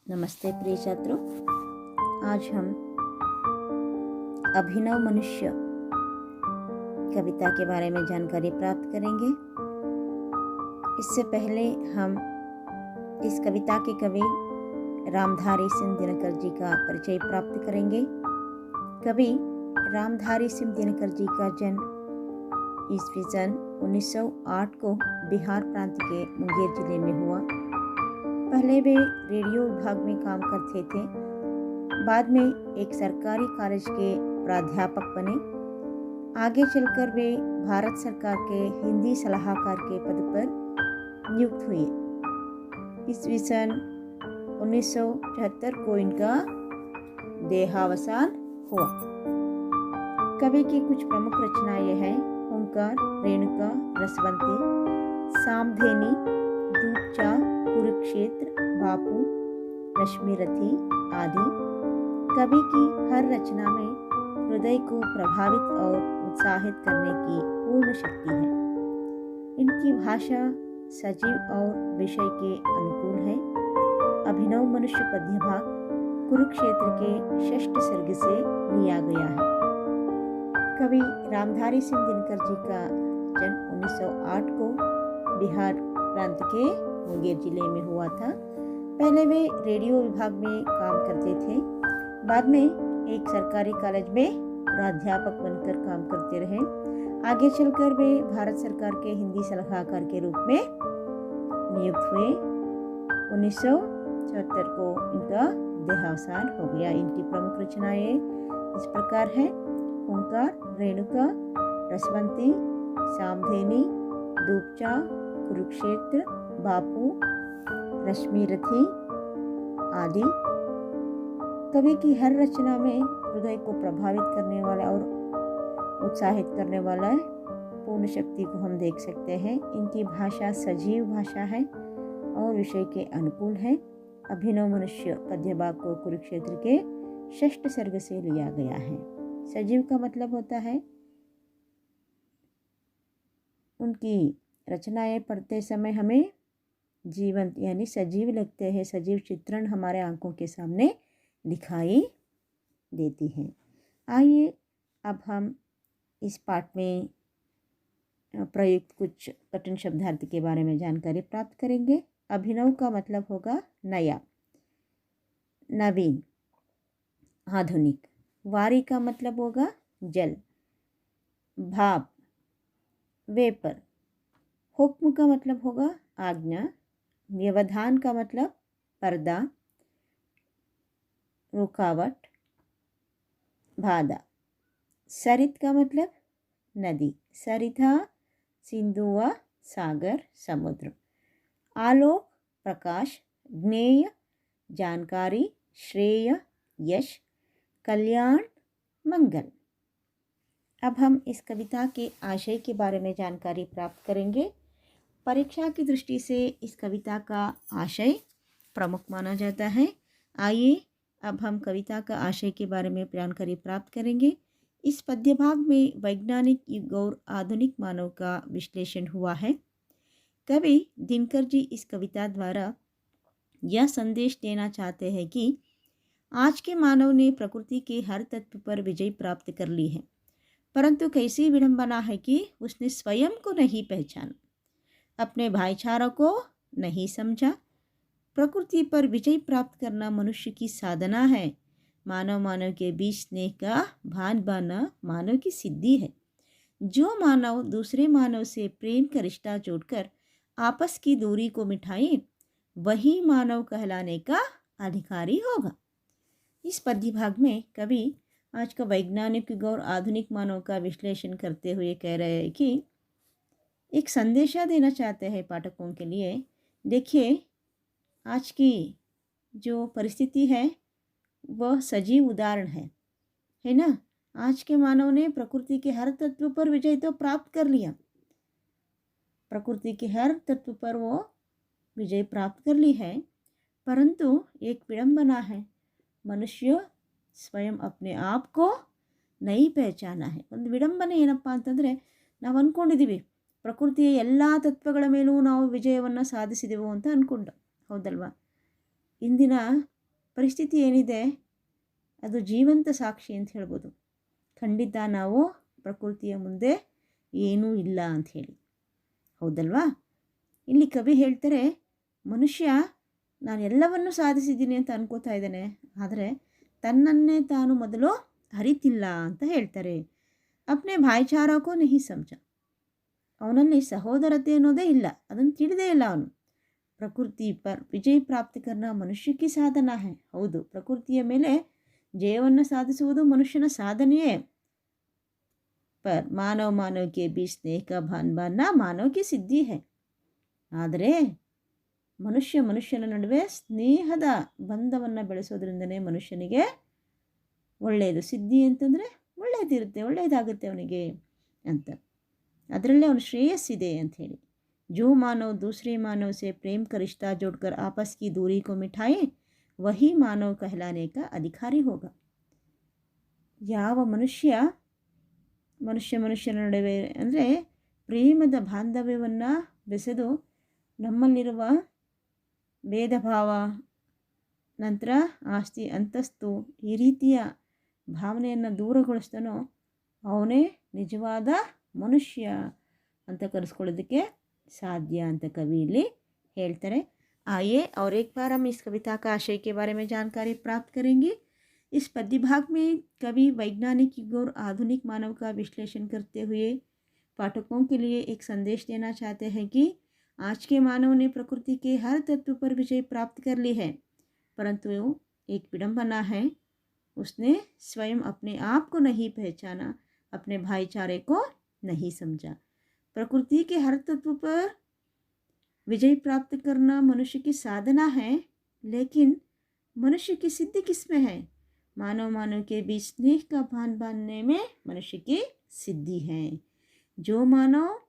नमस्ते प्रिय छात्रों। आज हम अभिनव मनुष्य कविता के बारे में जानकारी प्राप्त करेंगे। इससे पहले हम इस कविता के कवि रामधारी सिंह दिनकर जी का परिचय प्राप्त करेंगे। कवि रामधारी सिंह दिनकर जी का जन्म ईस्वी सन 1908 को बिहार प्रांत के मुंगेर जिले में हुआ। पहले वे रेडियो विभाग में काम करते थे। बाद में एक सरकारी कॉलेज के प्राध्यापक बने। आगे चलकर वे भारत सरकार के हिंदी सलाहकार के पद पर नियुक्त हुए। ईस्वी सन 1974 को इनका देहावसान हुआ। कवि की कुछ प्रमुख रचनाएं हैं: ओंकार, रेणुका, रसवंती, सामधेनी, दूपचा, कुरुक्षेत्र, बापू, रश्मिरथी आदि। कवि की हर रचना में हृदय को प्रभावित और उत्साहित करने की पूर्ण शक्ति है। इनकी भाषा सजीव और विषय के अनुकूल है। अभिनव मनुष्य पद्य भाग कुरुक्षेत्र के षष्ठ सर्ग से लिया गया है। कवि रामधारी सिंह दिनकर जी का जन्म 1908 को बिहार प्रांत के मुंगेर जिले में हुआ था। पहले वे रेडियो विभाग में काम करते थे। बाद में एक सरकारी कॉलेज में प्राध्यापक बनकर काम करते रहे। आगे चलकर वे भारत सरकार के हिंदी सलाहकार के रूप में नियुक्त हुए। 1974 को इनका देहावसान हो गया। इनकी प्रमुख रचनाएं इस प्रकार हैं: ओंकार, रेणुका, रसवंती, सामधेनी, दूपचा, कुरुक्षेत्र, बापू, रश्मिरथी आदि। कवि की हर रचना में हृदय को प्रभावित करने वाला और उत्साहित करने वाला पूर्ण शक्ति को हम देख सकते हैं। इनकी भाषा सजीव भाषा है और विषय के अनुकूल है। अभिनव मनुष्य पद्य भाग को कुरुक्षेत्र के षष्ठ सर्ग से लिया गया है। सजीव का मतलब होता है उनकी रचनाएं पढ़ते समय हमें जीवंत यानी सजीव लगते हैं। सजीव चित्रण हमारे आंखों के सामने दिखाई देती हैं। आइए अब हम इस पाठ में प्रयुक्त कुछ कठिन शब्दार्थ के बारे में जानकारी प्राप्त करेंगे। अभिनव का मतलब होगा नया, नवीन, आधुनिक। वारी का मतलब होगा जल, भाप, वेपर। हुक्म का मतलब होगा आज्ञा। व्यवधान का मतलब पर्दा, रुकावट, बाधा। सरित का मतलब नदी, सरिता, सिंधु व सागर, समुद्र। आलोक, प्रकाश, ज्ञेय, जानकारी, श्रेय, यश, कल्याण, मंगल। अब हम इस कविता के आशय के बारे में जानकारी प्राप्त करेंगे। परीक्षा की दृष्टि से इस कविता का आशय प्रमुख माना जाता है। आइए अब हम कविता का आशय के बारे में जानकारी प्राप्त करेंगे। इस पद्य भाग में वैज्ञानिक युग और आधुनिक मानव का विश्लेषण हुआ है। कवि दिनकर जी इस कविता द्वारा यह संदेश देना चाहते हैं कि आज के मानव ने प्रकृति के हर तत्व पर विजय प्राप्त कर ली है, परंतु कैसी विडंबना है कि उसने स्वयं को नहीं पहचाना, अपने भाईचारा को नहीं समझा। प्रकृति पर विजय प्राप्त करना मनुष्य की साधना है। मानव के बीच स्नेह का भान बाना मानव की सिद्धि है। जो मानव दूसरे मानव से प्रेम का रिश्ता जोड़कर आपस की दूरी को मिटाए, वही मानव कहलाने का अधिकारी होगा। इस पद्य भाग में कवि आज का वैज्ञानिक युग और आधुनिक मानव का विश्लेषण करते हुए कह रहे हैं कि एक संदेशा देना चाहते हैं पाठकों के लिए। देखिए, आज की जो परिस्थिति है वह सजीव उदाहरण है ना। आज के मानव ने प्रकृति के हर तत्व पर विजय तो प्राप्त कर लिया। प्रकृति के हर तत्व पर वो विजय प्राप्त कर ली है, परंतु एक विडंबना है, मनुष्य स्वयं अपने आप को नहीं पहचाना है। ಒಂದು ವಿಡಂಬನೆ ಏನಪ್ಪ ಅಂತಂದರೆ, ನಾವು ಅಂದ್ಕೊಂಡಿದ್ದೀವಿ ಪ್ರಕೃತಿಯ ಎಲ್ಲ ತತ್ವಗಳ ಮೇಲೂ ನಾವು ವಿಜಯವನ್ನು ಸಾಧಿಸಿದೆವು ಅಂತ ಅಂದ್ಕೊಂಡು, ಹೌದಲ್ವಾ? ಇಂದಿನ ಪರಿಸ್ಥಿತಿ ಏನಿದೆ ಅದು ಜೀವಂತ ಸಾಕ್ಷಿ ಅಂತ ಹೇಳ್ಬೋದು. ಖಂಡಿತ ನಾವು ಪ್ರಕೃತಿಯ ಮುಂದೆ ಏನೂ ಇಲ್ಲ ಅಂಥೇಳಿ, ಹೌದಲ್ವಾ? ಇಲ್ಲಿ ಕವಿ ಹೇಳ್ತಾರೆ, ಮನುಷ್ಯ ನಾನು ಎಲ್ಲವನ್ನೂ ಸಾಧಿಸಿದ್ದೀನಿ ಅಂತ ಅನ್ಕೋತಾ ಇದ್ದಾನೆ, ಆದರೆ ತನ್ನನ್ನೇ ತಾನು ಮೊದಲು ಅರಿತಿಲ್ಲ ಅಂತ ಹೇಳ್ತಾರೆ. ಅಪ್ನೆ ಭಾಯಿಚಾರಕ್ಕೂ ನಹಿ ಸಮझ, ಅವನಲ್ಲಿ ಸಹೋದರತೆ ಅನ್ನೋದೇ ಇಲ್ಲ, ಅದನ್ನು ತಿಳಿದೇ ಇಲ್ಲ ಅವನು. ಪ್ರಕೃತಿ ಪರ್ ವಿಜಯ ಪ್ರಾಪ್ತಿ ಕರ್ನ ಮನುಷ್ಯಕ್ಕೆ ಸಾಧನ ಹೈ. ಹೌದು, ಪ್ರಕೃತಿಯ ಮೇಲೆ ಜಯವನ್ನು ಸಾಧಿಸುವುದು ಮನುಷ್ಯನ ಸಾಧನೆಯೇ. ಪರ್ ಮಾನವ ಮಾನವಕ್ಕೆ ಬೀಚ್ ಸ್ನೇಹ ಕಾ ಭಾನ್ ಬಾನ್ನ ಮಾನವಕ್ಕೆ ಸಿದ್ಧಿ ಹೈ. ಆದರೆ ಮನುಷ್ಯನ ನಡುವೆ ಸ್ನೇಹದ ಬಂಧವನ್ನು ಬೆಳೆಸೋದ್ರಿಂದನೇ ಮನುಷ್ಯನಿಗೆ ಒಳ್ಳೆಯದು. ಸಿದ್ಧಿ ಅಂತಂದರೆ ಒಳ್ಳೆಯದಿರುತ್ತೆ, ಒಳ್ಳೆಯದಾಗುತ್ತೆ ಅವನಿಗೆ ಅಂತ, ಅದರಲ್ಲೇ ಅವನು ಶ್ರೇಯಸ್ಸಿದೆ ಅಂಥೇಳಿ. जो मानव दूसरे मानव से प्रेम का रिश्ता जोड़कर आपस की दूरी को मिटाए वही मानव कहलाने का अधिकारी होगा. ಯಾವ ಮನುಷ್ಯನ ನಡುವೆ ಅಂದರೆ ಪ್ರೇಮದ ಬಾಂಧವ್ಯವನ್ನು ಬೆಸೆದು ನಮ್ಮಲ್ಲಿರುವ ಭೇದ ಭಾವ, ನಂತರ ಆಸ್ತಿ ಅಂತಸ್ತು ಈ ರೀತಿಯ ಭಾವನೆಯನ್ನು ದೂರಗೊಳಿಸ್ತಾನೋ ಅವನೇ ನಿಜವಾದ ಮನುಷ್ಯ ಅಂತ ಕರೆಸ್ಕೊಳ್ಳೋದಕ್ಕೆ साध्य अंत कवि ಇಲ್ಲಿ ಹೇಳ್ತಾರೆ. आइए और एक बार हम इस कविता का आशय के बारे में जानकारी प्राप्त करेंगे. इस पद्य भाग में कवि वैज्ञानिक युग और आधुनिक मानव का विश्लेषण करते हुए पाठकों के लिए एक संदेश देना चाहते हैं कि आज के मानव ने प्रकृति के हर तत्व पर विजय प्राप्त कर ली है, परंतु एक विडंबना है, उसने स्वयं अपने आप को नहीं पहचाना, अपने भाईचारे को नहीं समझा. प्रकृति के हर तत्व पर विजय प्राप्त करना मनुष्य की साधना है, लेकिन मनुष्य की सिद्धि किसमें है? मानव के बीच स्नेह का भान बांधने में मनुष्य की सिद्धि है. जो मानव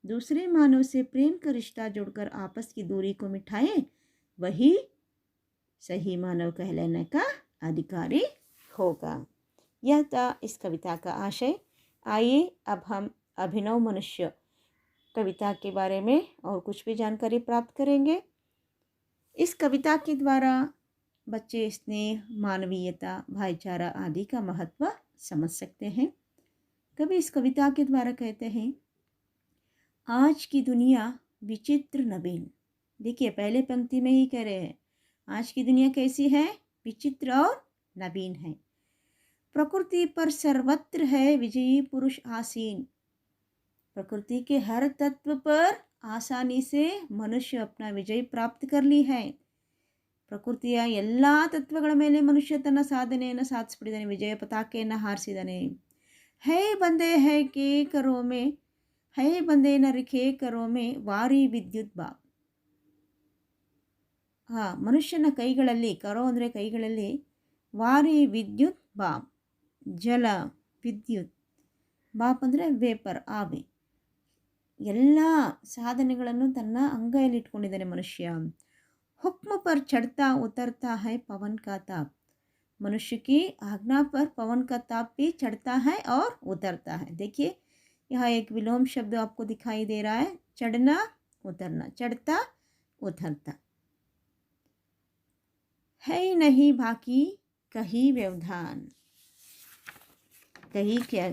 दूसरे मानव से प्रेम का रिश्ता जोड़कर आपस की दूरी को मिटाए वही सही मानव कहलाने का अधिकारी होगा. यह था इस कविता का आशय. आइए अब हम अभिनव मनुष्य कविता के बारे में और कुछ भी जानकारी प्राप्त करेंगे. इस कविता के द्वारा बच्चे स्नेह, मानवीयता, भाईचारा आदि का महत्व समझ सकते हैं. कवि इस कविता के द्वारा कहते हैं, आज की दुनिया विचित्र नवीन. देखिए पहले पंक्ति में ही कह रहे हैं, आज की दुनिया कैसी है? विचित्र और नवीन है. प्रकृति पर सर्वत्र है विजयी पुरुष आसीन. प्रकृति के हर तत्व पर आसानी से मनुष्य अपना विजय प्राप्त कर ली है. ಪ್ರಕೃತಿಯ ಎಲ್ಲ ತತ್ವಗಳ ಮೇಲೆ ಮನುಷ್ಯ ತನ್ನ ಸಾಧನೆಯನ್ನು ಸಾಧಿಸ್ಬಿಟ್ಟಿದ್ದಾನೆ, ವಿಜಯ ಪತಾಕೆಯನ್ನು ಹಾರಿಸಿದ್ದಾನೆ. ಹೈ ಬಂದೆ ಹೈ ಕೆ ಕರೋ ಮೇ, ಹೈ ಬಂದೆ ನರಿಖೆ ಕರೋ ಮೇ ವಾರಿ ವಿದ್ಯುತ್ ಬಾ. ಮನುಷ್ಯನ ಕೈಗಳಲ್ಲಿ, ಕರೋ ಅಂದರೆ ಕೈಗಳಲ್ಲಿ, ವಾರಿ ವಿದ್ಯುತ್ ಬಾಪ್, ಜಲ, ವಿದ್ಯುತ್, ಬಾಪ್ ಅಂದರೆ ವೇಪರ್, ಆವಿ, ಎಲ್ಲ ಸಾಧನೆಗಳನ್ನು ತನ್ನ ಅಂಗೈಯಲ್ಲಿ ಇಟ್ಕೊಂಡಿದ್ದಾನೆ ಮನುಷ್ಯ. हुक्म पर चढ़ता उतरता है पवन का ताप. मनुष्य की आज्ञा पर पवन का ताप भी चढ़ता है और उतरता है. देखिए यहाँ एक विलोम शब्द आपको दिखाई दे रहा है, चढ़ना उतरना, चढ़ता उतरता. है नहीं बाकी कहीं व्यवधान. कहीं क्या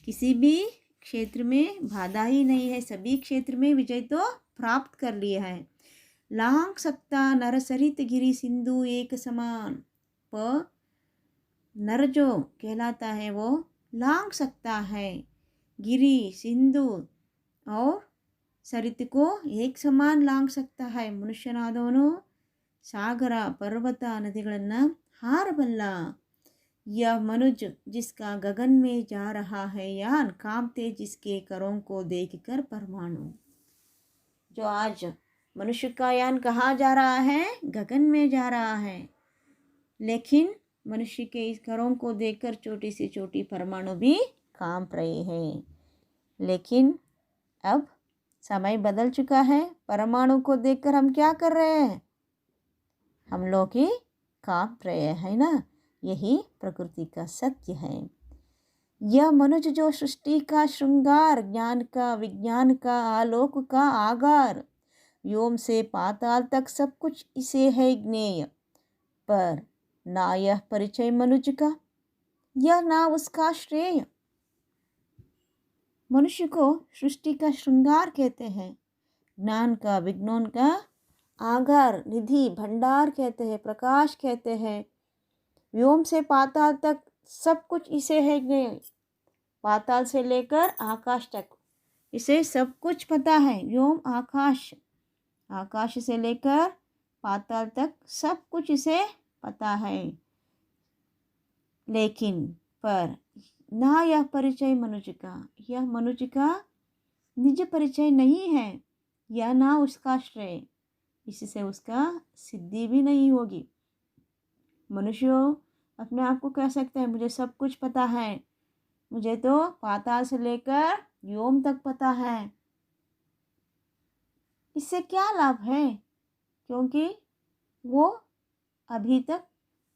किसी भी क्षेत्र में बाधा ही नहीं है, सभी क्षेत्र में विजय तो प्राप्त कर लिया है. लांग सकता नर सरित गिरी सिंधु एक समान. नर जो कहलाता है वो लांग सकता है गिरी, सिंधु और सरित को एक समान लांग सकता है. ಮನುಷ್ಯನಾದವನು ಸಾಗರ, ಪರ್ವತ, ನದಿಗಳನ್ನು ಹಾರಬಲ್ಲ. यह मनुज जिसका गगन में जा रहा है यान, कांपते जिसके करों को देखकर परमाणु. जो आज मनुष्य का यान कहाँ जा रहा है? गगन में जा रहा है, लेकिन मनुष्य के इस करों को देखकर छोटी से छोटी परमाणु भी कांप रहे हैं. लेकिन अब समय बदल चुका है, परमाणु को देखकर हम क्या कर रहे हैं? हम लोग ही कांप रहे हैं ना. यही प्रकृति का सत्य है. यह मनुज जो सृष्टि का श्रृंगार, ज्ञान का, विज्ञान का, आलोक का आगार, व्योम से पाताल तक सब कुछ इसे है ज्ञेय. पर ना यह परिचय मनुष्य का, यह ना उसका श्रेय। मनुष्य को सृष्टि का श्रृंगार कहते हैं, ज्ञान का विज्ञान का आगार निधि भंडार कहते हैं, प्रकाश कहते हैं। व्योम से पाताल तक सब कुछ इसे है ज्ञेय। पाताल से लेकर आकाश तक इसे सब कुछ पता है। व्योम आकाश, आकाश से लेकर पाताल तक सब कुछ इसे पता है। लेकिन पर ना यह परिचय मनुष्य का, यह मनुष्य का निज परिचय नहीं है, यह ना उसका श्रेय, इससे उसका सिद्धि भी नहीं होगी। मनुष्य अपने आप को कह सकते हैं मुझे सब कुछ पता है, मुझे तो पाताल से लेकर व्योम तक पता है। इससे क्या लाभ है? क्योंकि वो अभी तक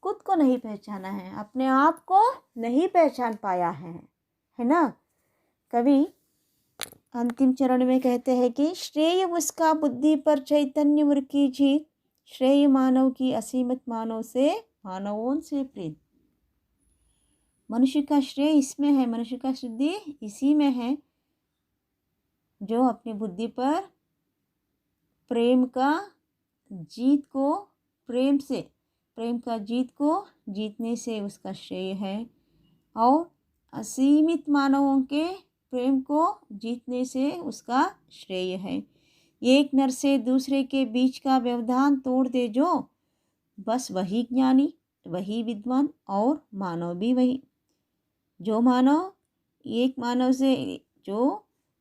खुद को नहीं पहचाना है, अपने आप को नहीं पहचान पाया है ना। कवि अंतिम चरण में कहते हैं कि श्रेय उसका बुद्धि पर चैतन्य उर की जीत, श्रेय मानव की असीमित मानव से मानवों से प्रीत। मनुष्य का श्रेय इसमें है, मनुष्य का सिद्धि इसी में है जो अपनी बुद्धि पर प्रेम का जीत को, प्रेम का जीत को जीतने से उसका श्रेय है, और असीमित मानवों के प्रेम को जीतने से उसका श्रेय है। एक नर से दूसरे के बीच का व्यवधान तोड़ दे जो, बस वही ज्ञानी, वही विद्वान और मानव भी वही। जो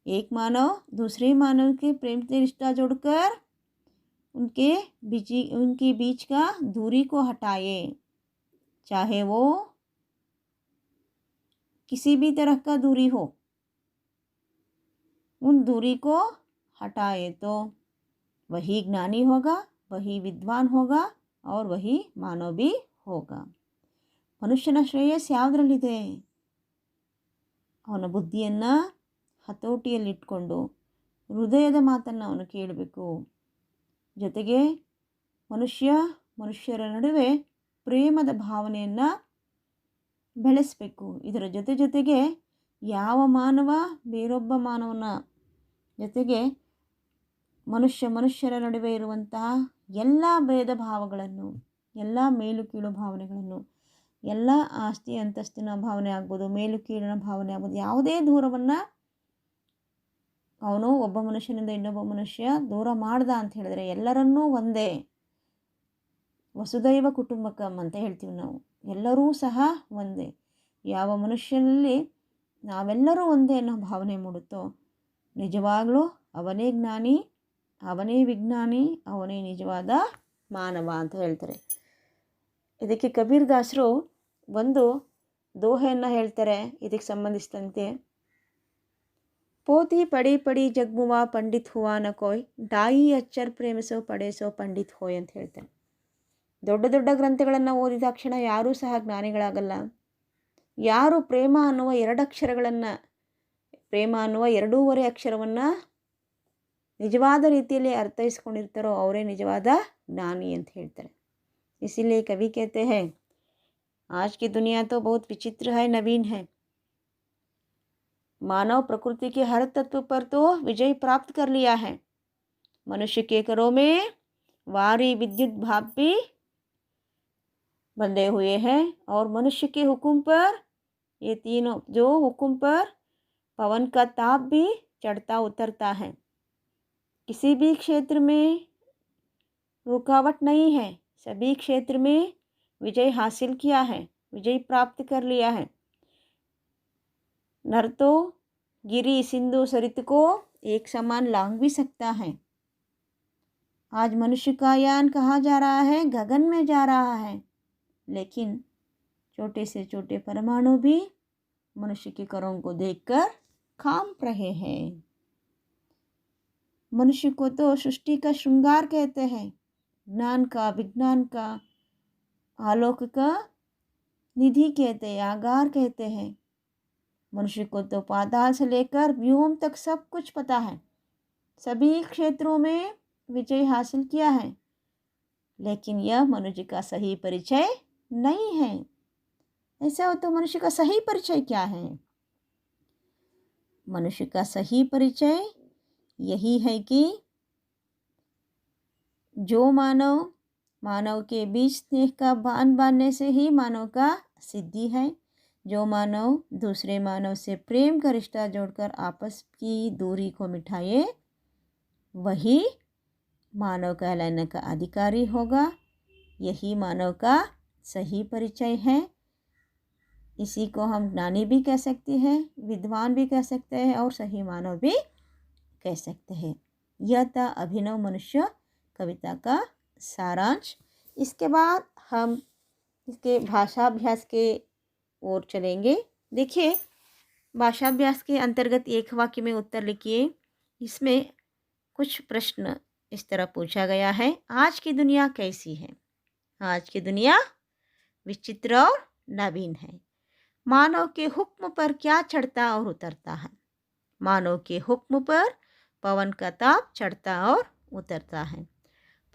एक मानव दूसरे मानव के प्रेम से रिश्ता जोड़कर उनके बीच का दूरी को हटाए, चाहे वो किसी भी तरह का दूरी हो, उन दूरी को हटाए तो वही ज्ञानी होगा, वही विद्वान होगा और वही मानव भी होगा। ಮನುಷ್ಯನ ಶ್ರೇಯಸ್ ಯಾವುದರಲ್ಲಿದೆ? ಅವನ ಬುದ್ಧಿಯನ್ನು ಹತೋಟಿಯಲ್ಲಿಟ್ಕೊಂಡು ಹೃದಯದ ಮಾತನ್ನು ಅವನು ಕೇಳಬೇಕು. ಜೊತೆಗೆ ಮನುಷ್ಯರ ನಡುವೆ ಪ್ರೇಮದ ಭಾವನೆಯನ್ನು ಬೆಳೆಸಬೇಕು. ಇದರ ಜೊತೆಗೆ ಯಾವ ಮಾನವ ಬೇರೊಬ್ಬ ಮಾನವನ ಜೊತೆಗೆ ಮನುಷ್ಯರ ನಡುವೆ ಇರುವಂತಹ ಎಲ್ಲ ಭೇದ ಭಾವಗಳನ್ನು, ಎಲ್ಲ ಮೇಲು ಕೀಳು ಭಾವನೆಗಳನ್ನು, ಎಲ್ಲ ಆಸ್ತಿ ಅಂತಸ್ತಿನ ಭಾವನೆ ಆಗ್ಬೋದು, ಮೇಲು ಕೀಳಿನ ಭಾವನೆ ಆಗ್ಬೋದು, ಯಾವುದೇ ದೂರವನ್ನು ಅವನು ಒಬ್ಬ ಮನುಷ್ಯನಿಂದ ಇನ್ನೊಬ್ಬ ಮನುಷ್ಯ ದೂರ ಮಾಡ್ದ ಅಂತ ಹೇಳಿದ್ರೆ ಎಲ್ಲರನ್ನೂ ಒಂದೇ, ವಸುದೈವ ಕುಟುಂಬಕಂ ಅಂತ ಹೇಳ್ತೀವಿ ನಾವು, ಎಲ್ಲರೂ ಸಹ ಒಂದೇ. ಯಾವ ಮನುಷ್ಯನಲ್ಲಿ ನಾವೆಲ್ಲರೂ ಒಂದೇ ಅನ್ನೋ ಭಾವನೆ ಮೂಡುತ್ತೋ ನಿಜವಾಗ್ಲೂ ಅವನೇ ಜ್ಞಾನಿ, ಅವನೇ ವಿಜ್ಞಾನಿ, ಅವನೇ ನಿಜವಾದ ಮಾನವ ಅಂತ ಹೇಳ್ತಾರೆ. ಇದಕ್ಕೆ ಕಬೀರ್ ದಾಸರು ಒಂದು ದೋಹೆಯನ್ನು ಹೇಳ್ತಾರೆ ಇದಕ್ಕೆ ಸಂಬಂಧಿಸಿದಂತೆ. ಪೋತಿ ಪಡಿ ಪಡಿ ಜಗ್ಮುವಾ ಪಂಡಿತ್ ಹುವಾ ನ ಕೋಯ್, ಡಾಯಿ ಅಚ್ಚರ್ ಪ್ರೇಮಿಸೋ ಪಡೇಸೋ ಪಂಡಿತ್ ಹೋಯ್ ಅಂತ ಹೇಳ್ತಾರೆ. ದೊಡ್ಡ ದೊಡ್ಡ ಗ್ರಂಥಗಳನ್ನು ಓದಿದ ಕ್ಷಣ ಯಾರೂ ಸಹ ಜ್ಞಾನಿಗಳಾಗಲ್ಲ. ಯಾರು ಪ್ರೇಮ ಅನ್ನುವ 2 ಅಕ್ಷರಗಳನ್ನು, ಪ್ರೇಮ ಅನ್ನುವ 2.5 ಅಕ್ಷರವನ್ನು ನಿಜವಾದ ರೀತಿಯಲ್ಲಿ ಅರ್ಥೈಸ್ಕೊಂಡಿರ್ತಾರೋ ಅವರೇ ನಿಜವಾದ ಜ್ಞಾನಿ ಅಂತ ಹೇಳ್ತಾರೆ. इसीलिए कवि कहते हैं आज की दुनिया तो बहुत विचित्र है, नवीन है. मानव प्रकृति के हर तत्व पर तो विजय प्राप्त कर लिया है. मनुष्य के करों में वारी विद्युत भाप भी बंधे हुए हैं और मनुष्य के हुक्म पर ये तीनों जो हुक्म पर पवन का ताप भी चढ़ता उतरता है. किसी भी क्षेत्र में रुकावट नहीं है, सभी क्षेत्र में विजय हासिल किया है, विजय प्राप्त कर लिया है. नर तो गिरी सिंधु सरित को एक समान लांघ भी सकता है. आज मनुष्य का यान कहाँ जा रहा है? गगन में जा रहा है. लेकिन छोटे से छोटे परमाणु भी मनुष्य के करों को देखकर कांप रहे हैं. मनुष्य को तो सृष्टि का श्रृंगार कहते हैं, ज्ञान का विज्ञान का आलोक का निधि कहते हैं, आगार कहते हैं. मनुष्य को तो पाताल से लेकर व्योम तक सब कुछ पता है, सभी क्षेत्रों में विजय हासिल किया है. लेकिन यह मनुष्य का सही परिचय नहीं है। ऐसा हो तो मनुष्य का सही परिचय क्या है? मनुष्य का सही परिचय यही है कि जो मानव के बीच स्नेह का बांध बांधने से ही मानव का सिद्धि है। जो मानव दूसरे मानव से प्रेम का रिश्ता जोड़कर आपस की दूरी को मिटाए, वही मानव कहलाने का अधिकारी होगा। यही मानव का सही परिचय है। इसी को हम ज्ञानी भी कह सकते हैं, विद्वान भी कह सकते हैं और सही मानव भी कह सकते हैं। यह था अभिनव मनुष्य कविता का सारांश। इसके बाद हम इसके भाषाभ्यास के ओर चलेंगे। देखिए, भाषाभ्यास के अंतर्गत एक वाक्य में उत्तर लिखिए। इसमें कुछ प्रश्न इस तरह पूछा गया है। आज की दुनिया कैसी है? आज की दुनिया विचित्र और नवीन है। मानव के हुक्म पर क्या चढ़ता और उतरता है? मानव के हुक्म पर पवन का ताप चढ़ता और उतरता है।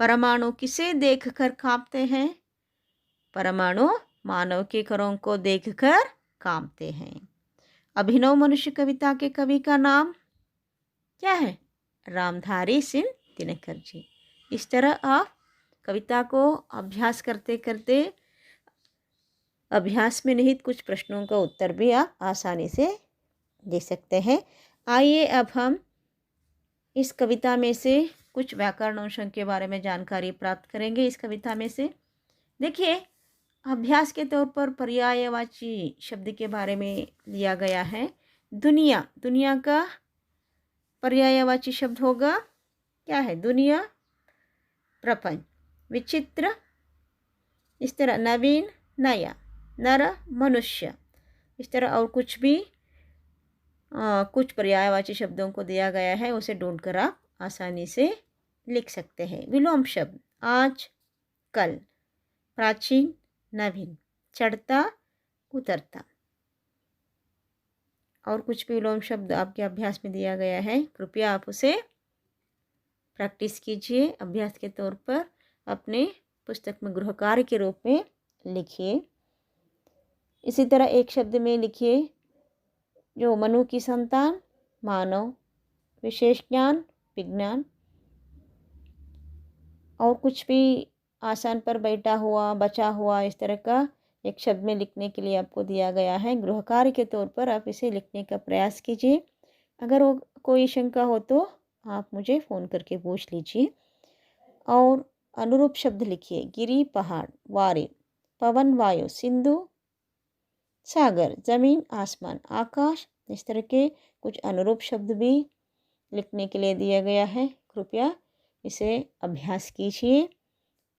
परमाणु किसे देखकर कांपते हैं? परमाणु मानव के करों को देखकर कांपते हैं। अभिनव मनुष्य कविता के कवि का नाम क्या है? रामधारी सिंह दिनकर जी। इस तरह आप कविता को अभ्यास करते करते अभ्यास में निहित कुछ प्रश्नों का उत्तर भी आप आसानी से दे सकते हैं। आइए अब हम इस कविता में से कुछ व्याकरण अंशों के बारे में जानकारी प्राप्त करेंगे। इस कविता में से देखिए, अभ्यास के तौर पर पर्यायवाची शब्द के बारे में लिया गया है। दुनिया, दुनिया का पर्यायवाची शब्द होगा क्या है? दुनिया, प्रपंच। विचित्र, इस तरह नवीन, नया। नर, मनुष्य। इस तरह और कुछ भी कुछ पर्यायवाची शब्दों को दिया गया है, उसे ढूंढकर आप आसानी से लिख सकते हैं। विलोम शब्द आज, कल। प्राचीन, नवीन। चढ़ता, उतरता। और कुछ भी विलोम शब्द आपके अभ्यास में दिया गया है, कृपया आप उसे प्रैक्टिस कीजिए। अभ्यास के तौर पर अपने पुस्तक में गृह कार्य के रूप में लिखिए। इसी तरह एक शब्द में लिखिए, जो मनु की संतान, मानव। विशेष ज्ञान, विज्ञान। और कुछ भी आसन पर बैठा हुआ, बचा हुआ, इस तरह का एक शब्द में लिखने के लिए आपको दिया गया है। गृह कार्य के तौर पर आप इसे लिखने का प्रयास कीजिए। अगर वो कोई शंका हो तो आप मुझे फ़ोन करके पूछ लीजिए। और अनुरूप शब्द लिखिए, गिरी, पहाड़, वारे, पवन, वायु, सिंधु, सागर, ज़मीन, आसमान, आकाश। इस तरह के कुछ अनुरूप शब्द भी लिखने के लिए दिया गया है। कृपया इसे अभ्यास कीजिए।